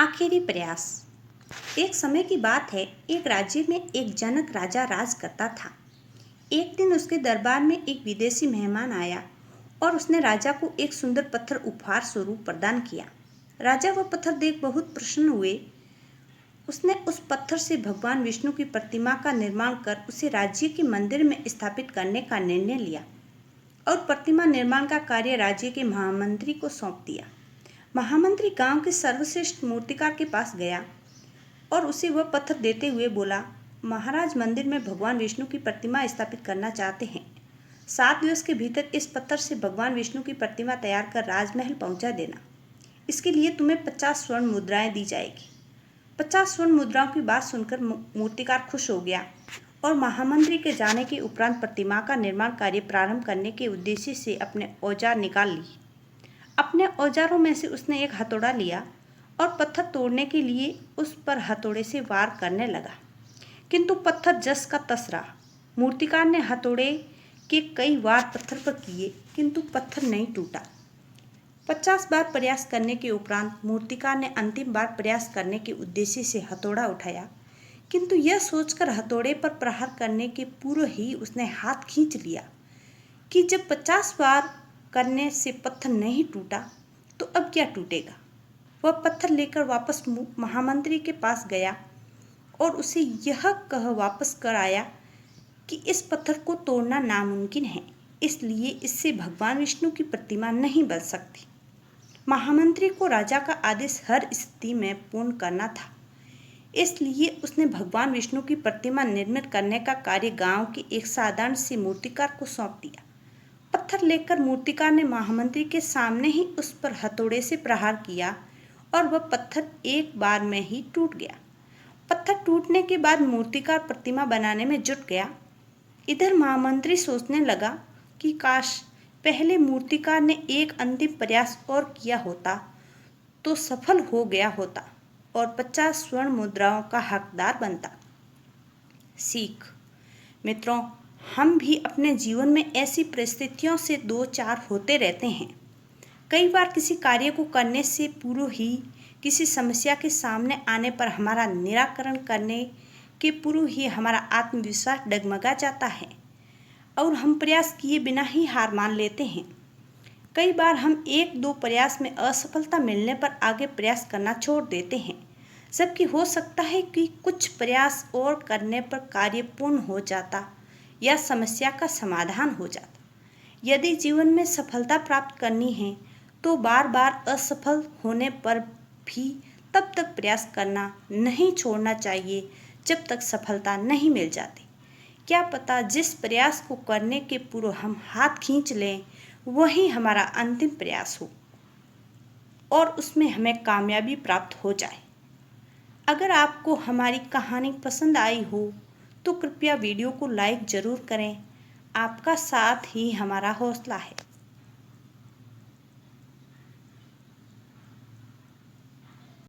आखिरी प्रयास। एक समय की बात है, एक राज्य में एक जनक राजा राज करता था। एक दिन उसके दरबार में एक विदेशी मेहमान आया और उसने राजा को एक सुंदर पत्थर उपहार स्वरूप प्रदान किया। राजा वह पत्थर देख बहुत प्रसन्न हुए। उसने उस पत्थर से भगवान विष्णु की प्रतिमा का निर्माण कर उसे राज्य के मंदिर में स्थापित करने का निर्णय लिया और प्रतिमा निर्माण का कार्य राज्य के महामंत्री को सौंप दिया। महामंत्री गांव के सर्वश्रेष्ठ मूर्तिकार के पास गया और उसे वह पत्थर देते हुए बोला, महाराज मंदिर में भगवान विष्णु की प्रतिमा स्थापित करना चाहते हैं। 7 दिवस के भीतर इस पत्थर से भगवान विष्णु की प्रतिमा तैयार कर राजमहल पहुंचा देना। इसके लिए तुम्हें 50 स्वर्ण मुद्राएं दी जाएगी। 50 स्वर्ण मुद्राओं की बात सुनकर मूर्तिकार खुश हो गया और महामंत्री के जाने के उपरांत प्रतिमा का निर्माण कार्य प्रारंभ करने के उद्देश्य से अपने औजार निकाल ली। अपने औजारों में से उसने एक हथौड़ा लिया और पत्थर तोड़ने के लिए उस पर हथौड़े से वार करने लगा, किंतु पत्थर जस का तस रहा। मूर्तिकार ने हथौड़े के कई वार पत्थर पर किए, किंतु पत्थर नहीं टूटा। 50 बार प्रयास करने के उपरांत मूर्तिकार ने अंतिम बार प्रयास करने के उद्देश्य से हथौड़ा उठाया, किंतु यह सोचकर हथौड़े पर प्रहार करने के पूर्व ही उसने हाथ खींच लिया कि जब 50 बार करने से पत्थर नहीं टूटा तो अब क्या टूटेगा। वह पत्थर लेकर वापस महामंत्री के पास गया और उसे यह कह वापस कर आया कि इस पत्थर को तोड़ना नामुमकिन है, इसलिए इससे भगवान विष्णु की प्रतिमा नहीं बन सकती। महामंत्री को राजा का आदेश हर स्थिति में पूर्ण करना था, इसलिए उसने भगवान विष्णु की प्रतिमा निर्मित करने का कार्य गांव के एक साधारण से मूर्तिकार को सौंप दिया। पत्थर लेकर मूर्तिकार ने महामंत्री के सामने ही उस पर हथौड़े से प्रहार किया और वह पत्थर एक बार में ही टूट गया। पत्थर टूटने के बाद मूर्तिकार प्रतिमा बनाने में जुट गया। इधर महामंत्री सोचने लगा कि काश पहले मूर्तिकार ने एक अंतिम प्रयास और किया होता तो सफल हो गया होता और 50 स्वर्ण मुद्राओं का हकदार बनता। सीख। मित्रों, हम भी अपने जीवन में ऐसी परिस्थितियों से दो चार होते रहते हैं। कई बार किसी कार्य को करने से पूर्व ही किसी समस्या के सामने आने पर हमारा निराकरण करने के पूर्व ही हमारा आत्मविश्वास डगमगा जाता है और हम प्रयास किए बिना ही हार मान लेते हैं। कई बार हम 1-2 प्रयास में असफलता मिलने पर आगे प्रयास करना छोड़ देते हैं, जबकि हो सकता है कि कुछ प्रयास और करने पर कार्य पूर्ण हो जाता या समस्या का समाधान हो जाता। यदि जीवन में सफलता प्राप्त करनी है तो बार बार असफल होने पर भी तब तक प्रयास करना नहीं छोड़ना चाहिए जब तक सफलता नहीं मिल जाती। क्या पता जिस प्रयास को करने के पूर्व हम हाथ खींच लें वही हमारा अंतिम प्रयास हो और उसमें हमें कामयाबी प्राप्त हो जाए। अगर आपको हमारी कहानी पसंद आई हो तो कृपया वीडियो को लाइक ज़रूर करें। आपका साथ ही हमारा हौसला है।